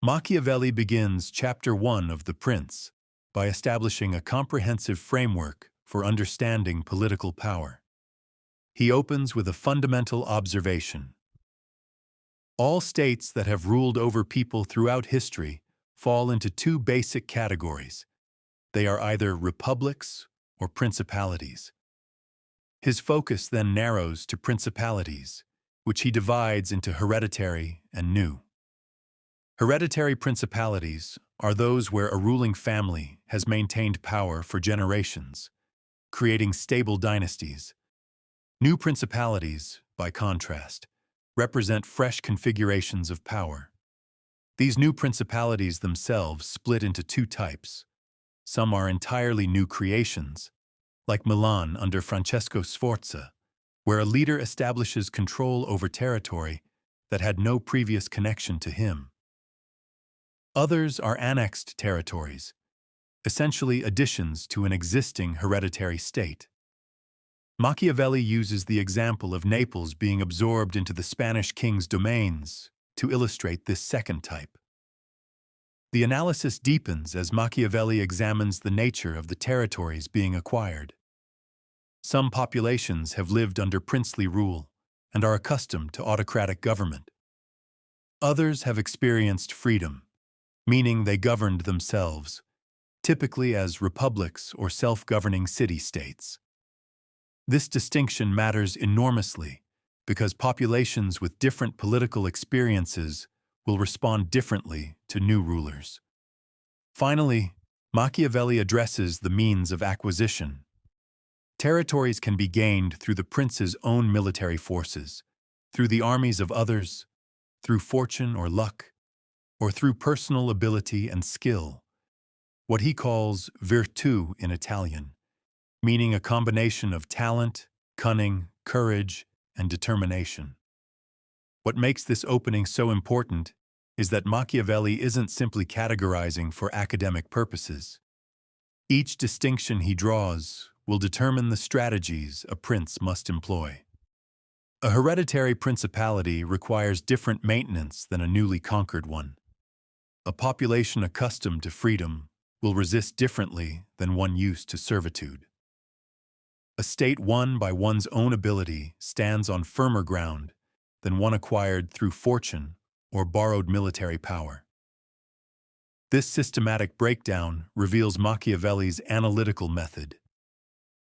Machiavelli begins Chapter 1 of The Prince by establishing a comprehensive framework for understanding political power. He opens with a fundamental observation. All states that have ruled over people throughout history fall into two basic categories. They are either republics or principalities. His focus then narrows to principalities, which he divides into hereditary and new. Hereditary principalities are those where a ruling family has maintained power for generations, creating stable dynasties. New principalities, by contrast, represent fresh configurations of power. These new principalities themselves split into two types. Some are entirely new creations, like Milan under Francesco Sforza, where a leader establishes control over territory that had no previous connection to him. Others are annexed territories, essentially additions to an existing hereditary state. Machiavelli uses the example of Naples being absorbed into the Spanish king's domains to illustrate this second type. The analysis deepens as Machiavelli examines the nature of the territories being acquired. Some populations have lived under princely rule and are accustomed to autocratic government. Others have experienced freedom, meaning they governed themselves, typically as republics or self-governing city-states. This distinction matters enormously because populations with different political experiences will respond differently to new rulers. Finally, Machiavelli addresses the means of acquisition. Territories can be gained through the prince's own military forces, through the armies of others, through fortune or luck, or through personal ability and skill, what he calls virtù in Italian, meaning a combination of talent, cunning, courage, and determination. What makes this opening so important is that Machiavelli isn't simply categorizing for academic purposes. Each distinction he draws will determine the strategies a prince must employ. A hereditary principality requires different maintenance than a newly conquered one. A population accustomed to freedom will resist differently than one used to servitude. A state won by one's own ability stands on firmer ground than one acquired through fortune or borrowed military power. This systematic breakdown reveals Machiavelli's analytical method.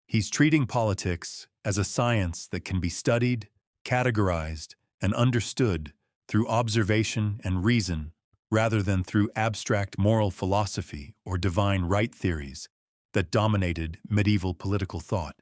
He's treating politics as a science that can be studied, categorized, and understood through observation and reason rather than through abstract moral philosophy or divine right theories that dominated medieval political thought.